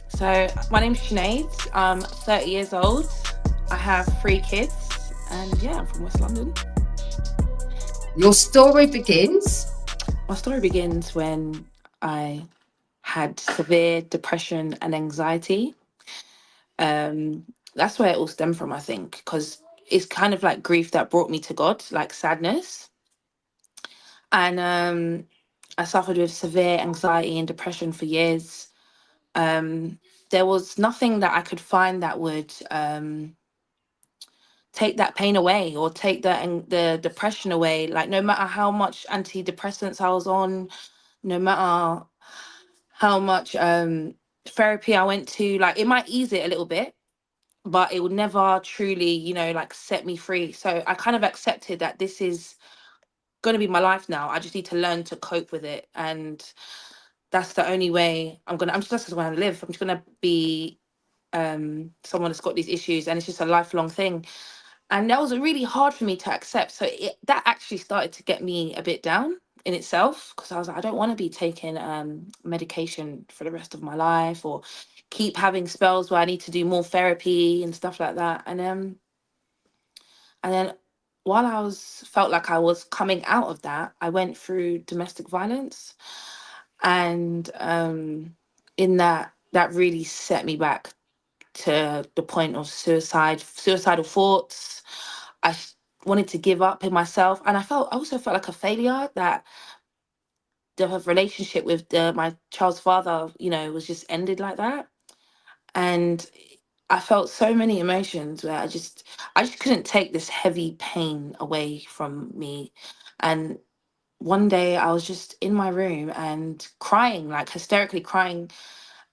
So my name's Sinead. I'm 30 years old. I have three kids, and yeah, I'm from West London. Your story begins. My story begins when I had severe depression and anxiety. Um, that's where it all stemmed from, I think, because it's kind of like grief that brought me to God, like sadness. And I suffered with severe anxiety and depression for years. Um, there was nothing that I could find that would take that pain away or take the depression away. Like no matter how much antidepressants I was on, no matter how much therapy I went to, like it might ease it a little bit, but it would never truly, like set me free. So I kind of accepted that this is going to be my life now. I just need to learn to cope with it, and that's the only way I'm just that's going to live. I'm just going to be someone that's got these issues, and it's just a lifelong thing. And that was really hard for me to accept. So that actually started to get me a bit down in itself, because I was like, I don't want to be taking medication for the rest of my life, or keep having spells where I need to do more therapy and stuff like that. And then while I was felt like I was coming out of that, I went through domestic violence, and in that really set me back to the point of suicidal thoughts. Wanted to give up in myself, and I also felt like a failure, that the relationship with my child's father, was just ended like that. And I felt so many emotions where I just couldn't take this heavy pain away from me. And one day I was just in my room and crying, like hysterically crying,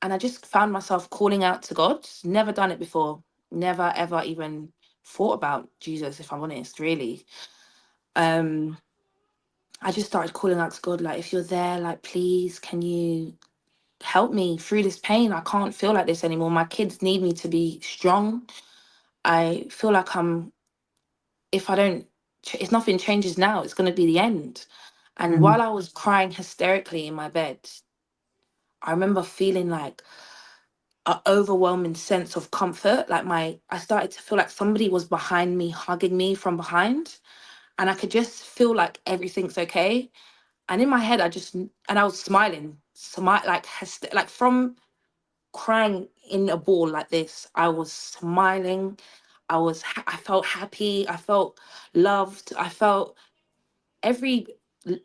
and I just found myself calling out to God. Never done it before. Never ever even thought about Jesus, if I'm honest, really. Um, I just started calling out to God, like, if you're there, like, please, can you help me through this pain? I can't feel like this anymore. My kids need me to be strong. I feel like if I don't, if nothing changes now, it's going to be the end. And Mm. while I was crying hysterically in my bed, I remember feeling like an overwhelming sense of comfort. Like I started to feel like somebody was behind me, hugging me from behind, and I could just feel like everything's okay. And in my head, and I was smiling, like from crying in a ball like this, I was smiling. I felt happy. I felt loved. I felt every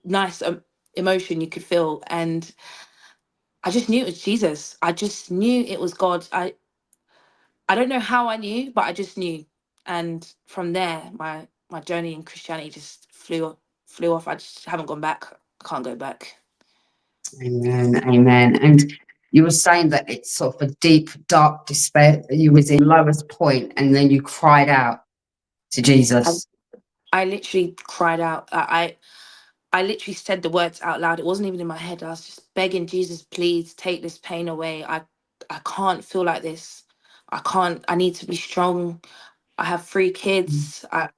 nice emotion you could feel, and I just knew it was Jesus. I just knew it was God. I don't know how I knew, but I just knew. And from there, my journey in Christianity just flew off. I just haven't gone back. I can't go back. Amen. Amen. And you were saying that it's sort of a deep, dark despair. You was in lowest point, and then you cried out to I, Jesus. I literally cried out. I literally said the words out loud. It wasn't even in my head. I was just begging Jesus, please take this pain away. I can't feel like this. I can't. I need to be strong. I have three kids. I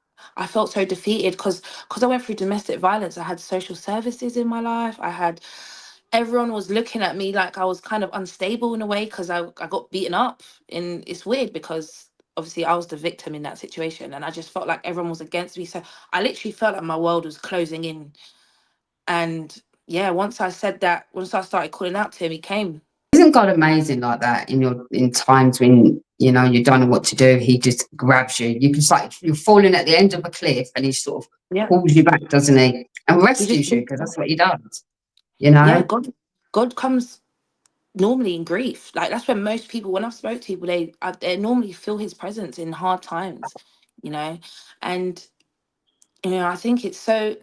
felt so defeated because I went through domestic violence. I had social services in my life. Everyone was looking at me like I was kind of unstable in a way, because I got beaten up. And it's weird because obviously I was the victim in that situation, and I just felt like everyone was against me. So I literally felt like my world was closing in. And yeah, once I started calling out to him, he came. Isn't God amazing like that in times when you don't know what to do? He just grabs you. You can like you're falling at the end of a cliff, and he sort of Yeah. pulls you back, doesn't he? And He just rescues you because that's what he does. You Yeah, know. God comes normally in grief. Like that's when most people, when I've spoke to people, they normally feel his presence in hard times, you know. And I think it's so,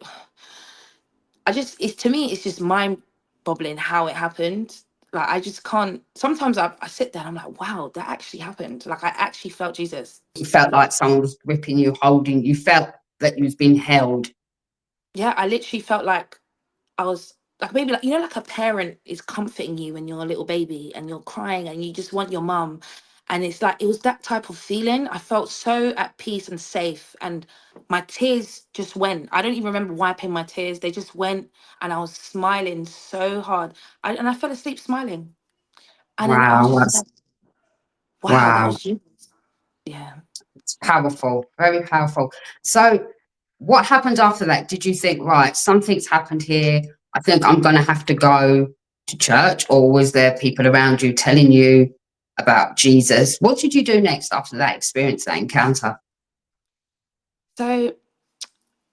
it's to me it's just mind boggling how it happened. Like I just can't, sometimes I sit there and I'm like, wow, that actually happened. Like I actually felt Jesus. You felt like someone was gripping you, holding. You felt that you was being held. Yeah, I literally felt like I was like, maybe like, like a parent is comforting you when you're a little baby and you're crying and you just want your mum. And it's like, it was that type of feeling. I felt so at peace and safe. And my tears just went. I don't even remember wiping my tears. They just went. And I was smiling so hard. And I fell asleep smiling. And then I was Wow, just that's like, Wow, that Wow. was you. Yeah. It's powerful, very powerful. So, what happened after that? Did you think, right, something's happened here? I think I'm going to have to go to church, or was there people around you telling you about Jesus? What did you do next after that experience, that encounter? So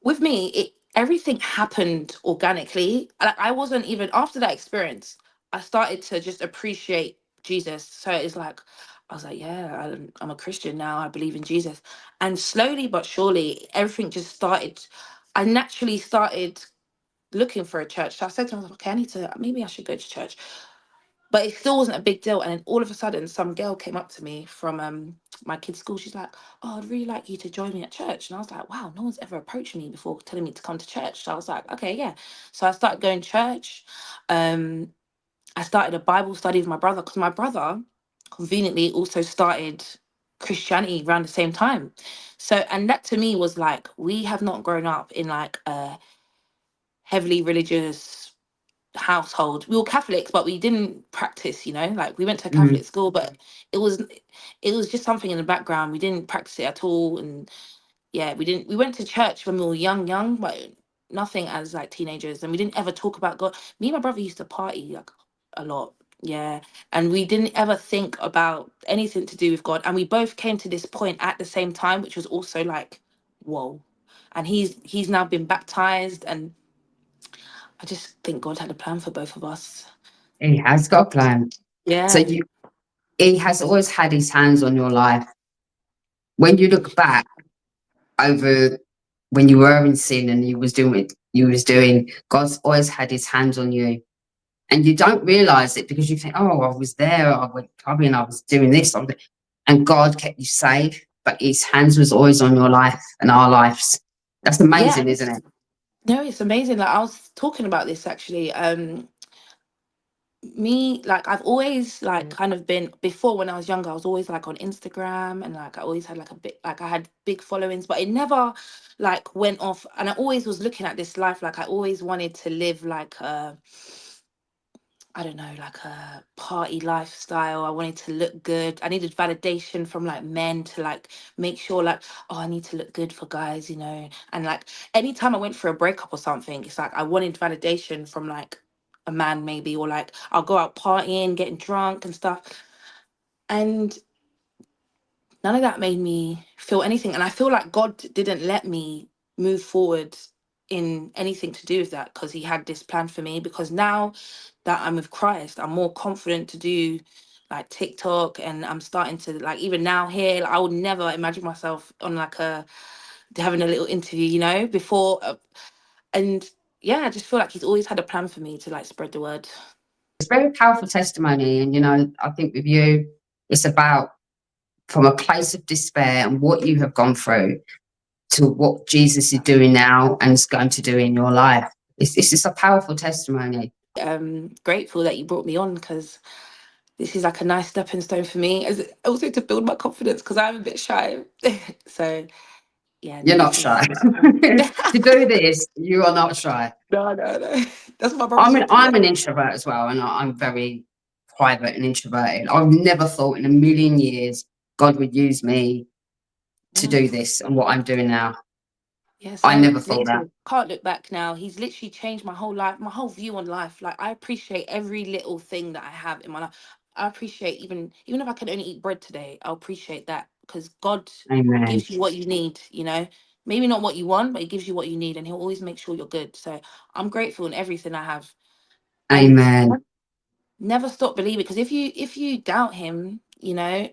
with me, everything happened organically. Like I wasn't even after that experience. I started to just appreciate Jesus. So it's like I was like, yeah, I'm a Christian now. I believe in Jesus, and slowly but surely, everything just started. I naturally started looking for a church. So I said to myself, okay, I need to maybe I should go to church. But it still wasn't a big deal. And then all of a sudden, some girl came up to me from my kid's school. She's like, "Oh, I'd really like you to join me at church." And I was like, "Wow, no one's ever approached me before telling me to come to church." So I was like, "Okay, yeah." So I started going to church. Um, I started a Bible study with my brother because my brother conveniently also started Christianity around the same time. So, and that to me was like, we have not grown up in like a heavily religious household. We were Catholics, but we didn't practice, like we went to a Mm, Catholic school, but it was just something in the background. We didn't practice it at all. And yeah, we went to church when we were young, but nothing as like teenagers. And we didn't ever talk about God. Me and my brother used to party like a lot. Yeah. And we didn't ever think about anything to do with God. And we both came to this point at the same time, which was also like, whoa. And he's now been baptized, and I just think God had a plan for both of us. he has got a plan. So Yeah. he has always had his hands on your life. When you look back over when you were in sin and you was doing what you was doing, God's always had his hands on you. And you don't realize it because you think, oh, I was there, I went clubbing, I was doing this, and God kept you safe, but his hands was always on your life and our lives. That's Yeah. amazing, And isn't it? no, it's amazing. Like I was talking about this actually. Me, like I've always like kind of been before when I was younger, I was always like on Instagram, and like I always had like a bit like I had big followings, but it never like went off. And I always was looking at this life, like I always wanted to live like a, I don't know, like a party lifestyle. I wanted to look good. I needed validation from like men to like make sure like, oh, I need to look good for guys. And like anytime I went for a breakup or something, it's like I wanted validation from like a man maybe, or like I'll go out partying, getting drunk and stuff. And none of that made me feel anything. And I feel like God didn't let me move forward in anything to do with that, because he had this plan for me. Because now that I'm with Christ, I'm more confident to do like TikTok, and I'm starting to like even now here, like, I would never imagine myself on like a having a little interview, before. And yeah, I just feel like he's always had a plan for me to like spread the word. It's very powerful testimony. And, I think with you, it's about from a place of despair and what you have gone through to what Jesus is doing now and is going to do in your life. It's just a powerful testimony. Grateful that you brought me on, because this is like a nice stepping stone for me, as also to build my confidence, because I'm a bit shy. So yeah, no, You're not this shy. is fun. To do this, you are not shy. No, no, no. That's what my brother I'm an, said to me. I'm an introvert as well, and I'm very private and introverted. I've never thought in a million years God would use me to Yeah. do this and what I'm doing now. Yeah, I same. never thought that. Literally. Can't look back now. He's literally changed my whole life, my whole view on life. Like I appreciate every little thing that I have in my life. I appreciate even if I can only eat bread today, I'll appreciate that, because God Amen. gives you what you need. Maybe not what you want, but he gives you what you need, and he'll always make sure you're good. So I'm grateful in everything I have. And Amen. never stop believing, because if you doubt him, and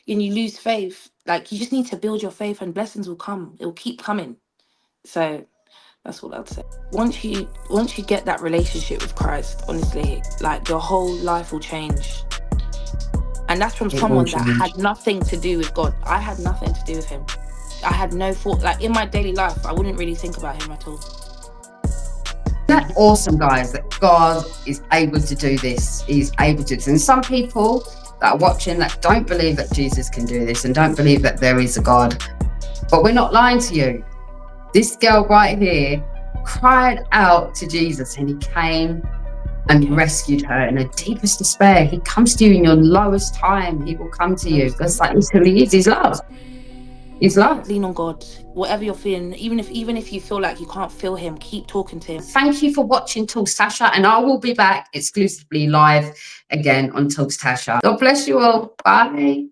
you lose faith, like you just need to build your faith, and blessings will come. It will keep coming. So that's what I'd say. Once you get that relationship with Christ, honestly, like your whole life will change. And that's from It will someone that change. had nothing to do with God. I had nothing to do with him. I had no thought, like in my daily life, I wouldn't really think about him at all. Isn't that awesome, guys, that God is able to do this? He's able to do this. And some people that are watching that don't believe that Jesus can do this and don't believe that there is a God. But we're not lying to you. This girl right here cried out to Jesus and he came and Okay. rescued her in her deepest despair. He comes to you in your lowest time. He will come to you because that is who he is. He's love. He's love. Lean on God. Whatever you're feeling, even if you feel like you can't feel him, keep talking to him. Thank you for watching TALKSTASHA, and I will be back exclusively live again on TALKSTASHA. God bless you all. Bye.